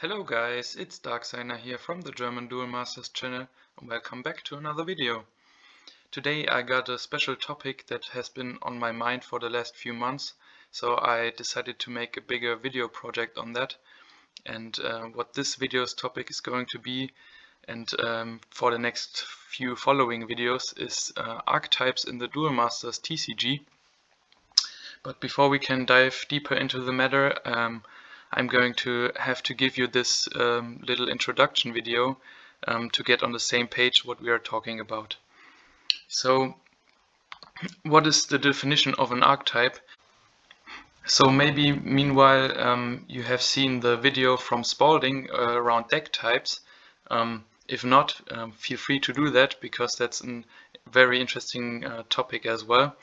Hello guys, it's Darksigner here from the German Duel Masters channel and welcome back to another video. Today I got a special topic that has been on my mind for the last few months, so I decided to make a bigger video project on that. And what this video's topic is going to be, and for the next few following videos, is archetypes in the Duel Masters TCG. But before we can dive deeper into the matter, I'm going to have to give you this little introduction video to get on the same page what we are talking about. So, what is the definition of an archetype? So maybe meanwhile you have seen the video from Spalding around deck types. If not, feel free to do that because that's a very interesting topic as well.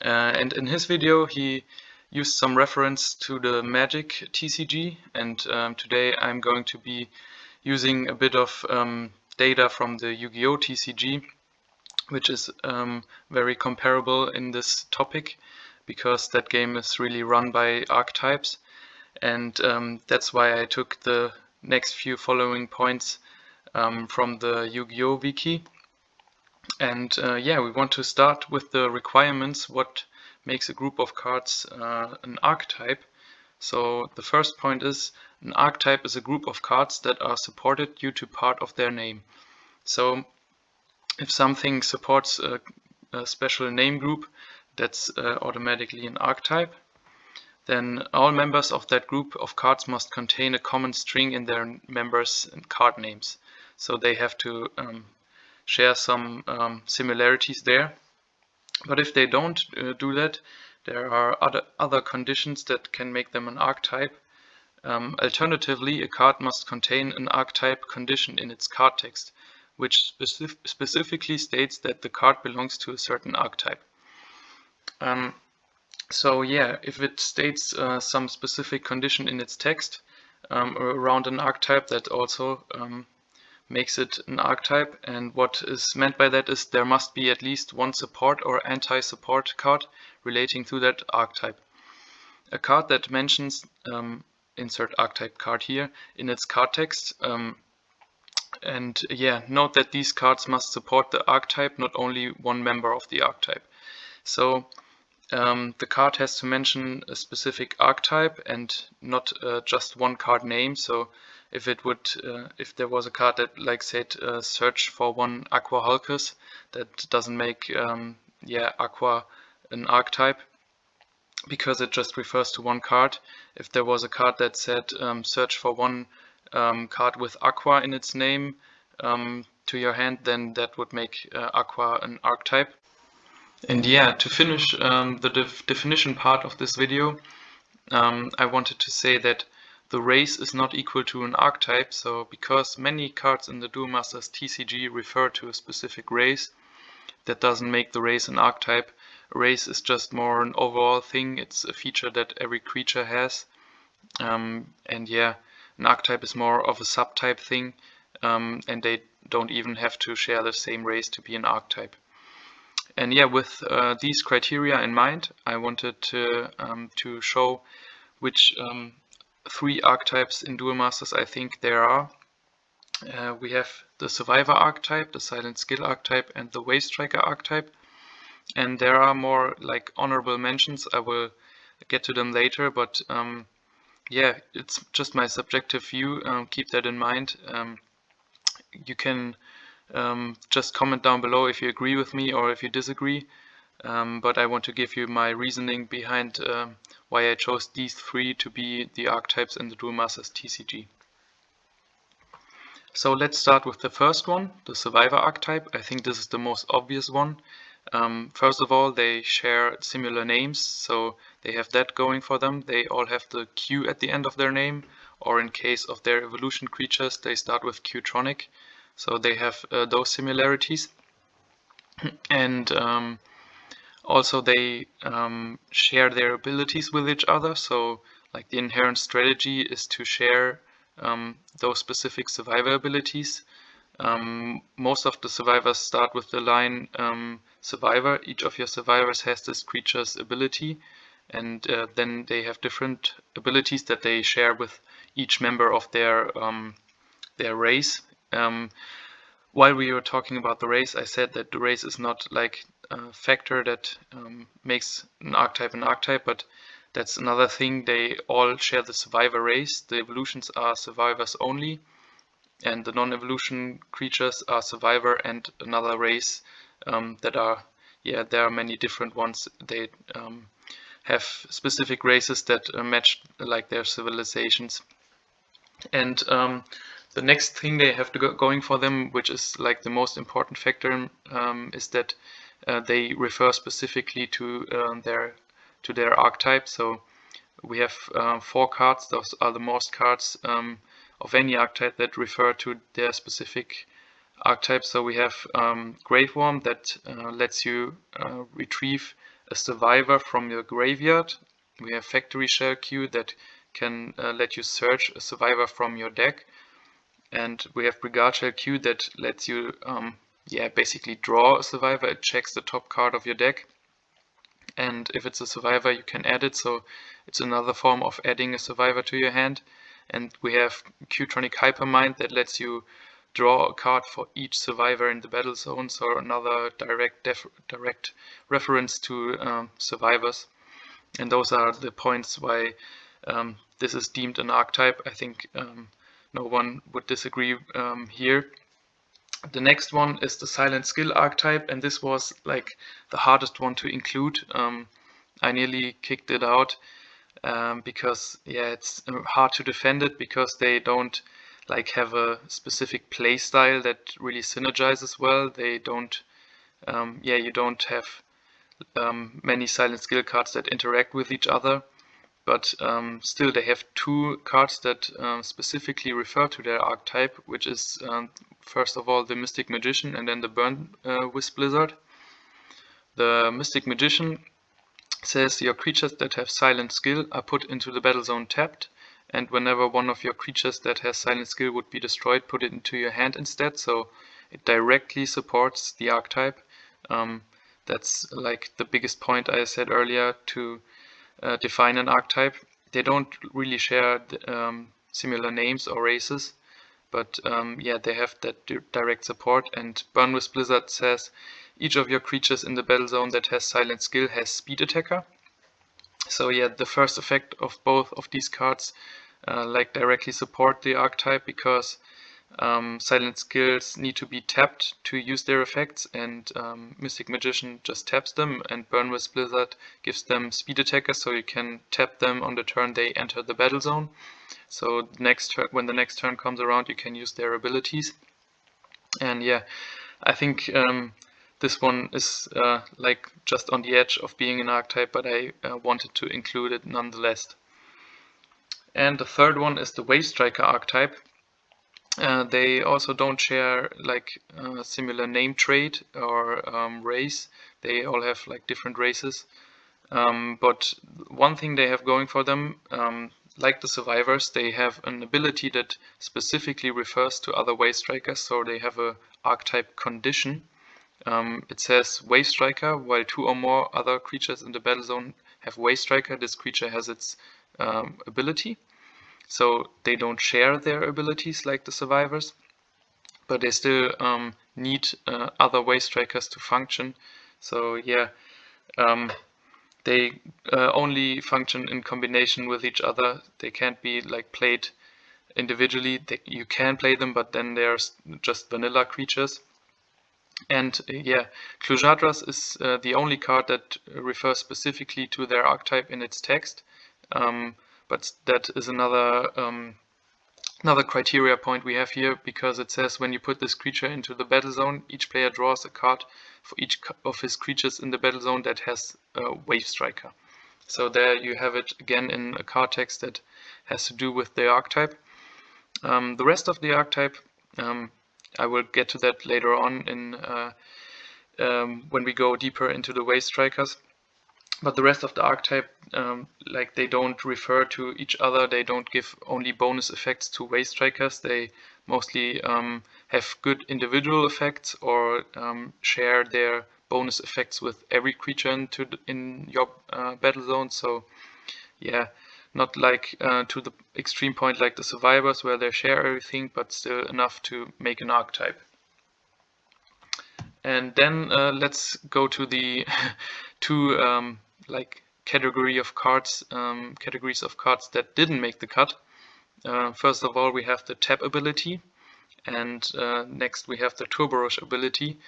And in his video he used some reference to the Magic TCG, and today I'm going to be using a bit of data from the Yu-Gi-Oh TCG, which is very comparable in this topic because that game is really run by archetypes, and that's why I took the next few following points from the Yu-Gi-Oh wiki. And yeah, we want to start with the requirements, what makes a group of cards an archetype. So the first point is an archetype is a group of cards that are supported due to part of their name. So if something supports a special name group, that's automatically an archetype. Then all members of that group of cards must contain a common string in their members' and card names. So they have to share some similarities there. But if they don't do that, there are other conditions that can make them an archetype. Alternatively, a card must contain an archetype condition in its card text, which specifically states that the card belongs to a certain archetype. So yeah, if it states some specific condition in its text around an archetype, that also makes it an archetype. And what is meant by that is there must be at least one support or anti-support card relating to that archetype. A card that mentions insert archetype card here in its card text, and yeah, note that these cards must support the archetype, not only one member of the archetype. So the card has to mention a specific archetype and not just one card name. So if it would, if there was a card that like said search for one Aqua Hulkus, that doesn't make yeah, Aqua an archetype because it just refers to one card. If there was a card that said search for one card with Aqua in its name to your hand, then that would make Aqua an archetype. And yeah, to finish the definition part of this video, I wanted to say that the race is not equal to an archetype. So because many cards in the Duel Masters TCG refer to a specific race, that doesn't make the race an archetype. A race is just more an overall thing. It's a feature that every creature has. And yeah, an archetype is more of a subtype thing, and they don't even have to share the same race to be an archetype. And yeah, with these criteria in mind, I wanted to show which three archetypes in Duel Masters I think there are. We have the Survivor archetype, the Silent Skill archetype, and the Wave Striker archetype. And there are more like honorable mentions. I will get to them later, but yeah, it's just my subjective view. Keep that in mind. You can just comment down below if you agree with me or if you disagree. But I want to give you my reasoning behind why I chose these three to be the archetypes in the Duel Masters TCG. So let's start with the first one, the Survivor archetype. I think this is the most obvious one. First of all, they share similar names, so they have that going for them. They all have the Q at the end of their name, or in case of their evolution creatures, they start with Q-tronic. So they have those similarities. And also they share their abilities with each other. So like the inherent strategy is to share those specific survivor abilities. Most of the survivors start with the line survivor. Each of your survivors has this creature's ability, and then they have different abilities that they share with each member of their race. While we were talking about the race, I said that the race is not like a factor that makes an archetype, but that's another thing. They all share the survivor race. The evolutions are survivors only, and the non-evolution creatures are survivor and another race that are, there are many different ones. They have specific races that match like their civilizations. And the next thing they have going for them, which is like the most important factor, is that they refer specifically to their archetype. So we have 4 cards. Those are the most cards of any archetype that refer to their specific archetype. So we have Graveworm that lets you retrieve a survivor from your graveyard. We have Factory Shell Q that can let you search a survivor from your deck. And we have Brigade Shell Q that lets you basically draw a survivor. It checks the top card of your deck, and if it's a survivor you can add it, so it's another form of adding a survivor to your hand. And we have Q-Tronic Hypermind that lets you draw a card for each survivor in the battle zone, so another direct reference to survivors. And those are the points why this is deemed an archetype. I think no one would disagree here. The next one is the Silent Skill archetype, and this was like the hardest one to include. I nearly kicked it out because it's hard to defend it, because they don't like have a specific play style that really synergizes well. They don't you don't have many Silent Skill cards that interact with each other. But still they have 2 cards that specifically refer to their archetype, which is first of all the Mystic Magician and then the Burn Wisp Blizzard. The Mystic Magician says your creatures that have Silent Skill are put into the battle zone tapped, and whenever one of your creatures that has Silent Skill would be destroyed, put it into your hand instead. So it directly supports the archetype. That's like the biggest point I said earlier to define an archetype. They don't really share similar names or races, but they have that direct support. And Burn Wisp Blizzard says each of your creatures in the battle zone that has Silent Skill has Speed Attacker. So the first effect of both of these cards like directly support the archetype, because Silent Skills need to be tapped to use their effects, and Mystic Magician just taps them, and Burn Wisp Blizzard gives them Speed Attacker, so you can tap them on the turn they enter the battle zone. So when the next turn comes around, you can use their abilities. And I think this one is like just on the edge of being an archetype, but I wanted to include it nonetheless. And the third one is the Wave Striker archetype. They also don't share like similar name trait or race. They all have like different races. But one thing they have going for them, like the survivors, they have an ability that specifically refers to other Wave Strikers. So they have a archetype condition. It says Wave Striker, while 2 or more other creatures in the battle zone have Wave Striker, this creature has its ability. So they don't share their abilities like the survivors, but they still need other Wave Strikers to function. So they only function in combination with each other. They can't be like played individually. You can play them, but then they're just vanilla creatures. And Klujadras is the only card that refers specifically to their archetype in its text. But that is another criteria point we have here, because it says when you put this creature into the battle zone, each player draws a card for each of his creatures in the battle zone that has a Wave Striker. So there you have it again in a card text that has to do with the archetype. The rest of the archetype, I will get to that later on in when we go deeper into the Wave Strikers. But the rest of the archetype, like they don't refer to each other. They don't give only bonus effects to Wave Strikers. They mostly have good individual effects, or share their bonus effects with every creature in your battle zone. So not like to the extreme point like the survivors where they share everything, but still enough to make an archetype. And then let's go to the two like categories of cards that didn't make the cut. First of all, we have the tap ability, and next we have the Turbo Rush ability.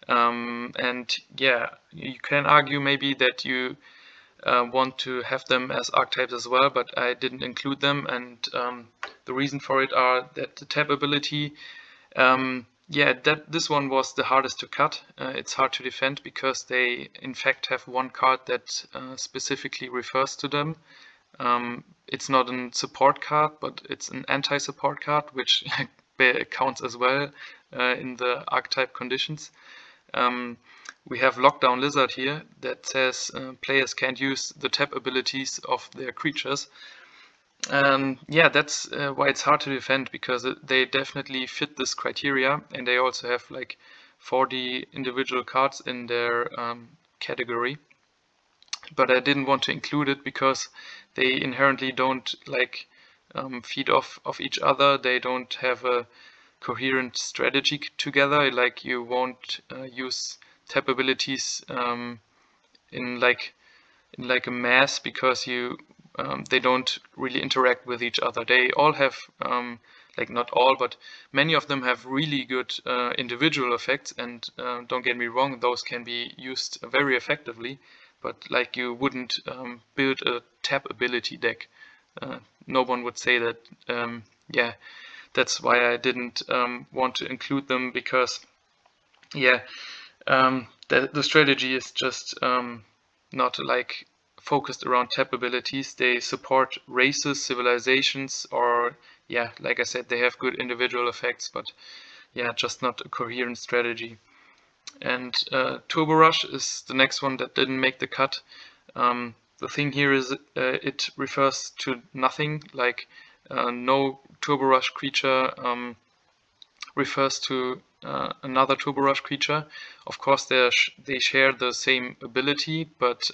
And yeah, you can argue maybe that you want to have them as archetypes as well, but I didn't include them, and the reason for it are that the tap ability, yeah, this one was the hardest to cut. It's hard to defend because they in fact have one card that specifically refers to them. It's not a support card, but it's an anti-support card, which counts as well in the archetype conditions. We have Lockdown Lizard here that says players can't use the tap abilities of their creatures. Yeah, that's why it's hard to defend, because they definitely fit this criteria, and they also have like 40 individual cards in their category. But I didn't want to include it because they inherently don't like feed off of each other. They don't have a coherent strategy together. Like you won't use tap abilities in like a mass, because they don't really interact with each other. They all have like not all, but many of them have really good individual effects, and don't get me wrong, those can be used very effectively, but like you wouldn't build a tap ability deck. No one would say that. Yeah, that's why I didn't want to include them, because yeah, the strategy is just not like focused around tap abilities. They support races, civilizations, or yeah, like I said, they have good individual effects, but yeah, just not a coherent strategy. And Turbo Rush is the next one that didn't make the cut. The thing here is it refers to nothing, like no Turbo Rush creature refers to another Turbo Rush creature. Of course, they share the same ability, but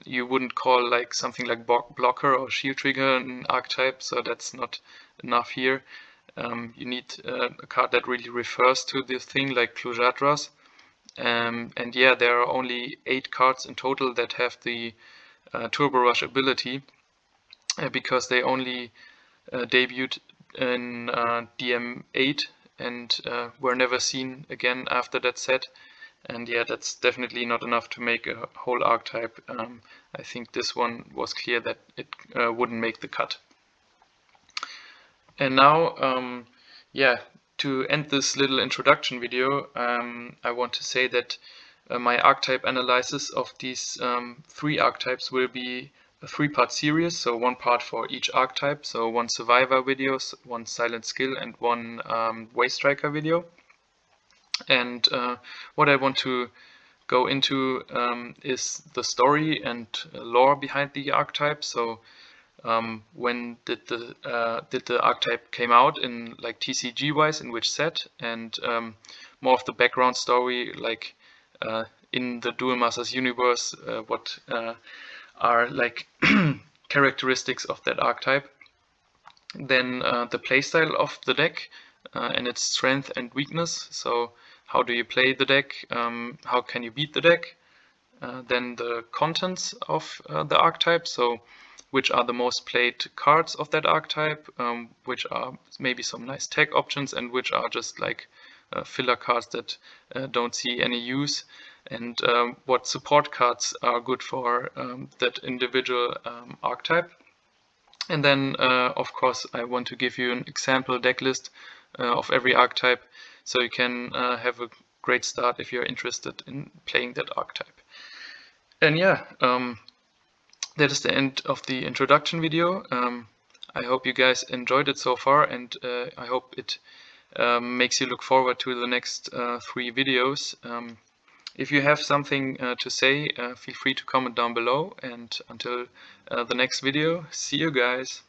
you wouldn't call like something like Blocker or Shield Trigger an archetype, so that's not enough here. You need a card that really refers to this thing, like Klujadras. And yeah, there are only 8 cards in total that have the Turbo Rush ability, because they only debuted in DM8 and were never seen again after that set. And yeah, that's definitely not enough to make a whole archetype. I think this one was clear that it wouldn't make the cut. And now, yeah, to end this little introduction video, I want to say that my archetype analysis of these 3 archetypes will be a 3-part series, so 1 part for each archetype, so 1 Survivor video, 1 Silent Skill, and 1 Waystriker video. And what I want to go into is the story and lore behind the archetype. So when did the archetype came out in like TCG wise, in which set, and more of the background story, like in the Duel Masters universe, what are like characteristics of that archetype. Then the playstyle of the deck and its strength and weakness. So how do you play the deck? How can you beat the deck? Then the contents of the archetype. So which are the most played cards of that archetype, which are maybe some nice tech options, and which are just like filler cards that don't see any use, and what support cards are good for that individual archetype. And then of course I want to give you an example deck list of every archetype, so you can have a great start if you're interested in playing that archetype. And yeah, that is the end of the introduction video. I hope you guys enjoyed it so far, and I hope it makes you look forward to the next 3 videos. If you have something to say, feel free to comment down below, and until the next video, see you guys!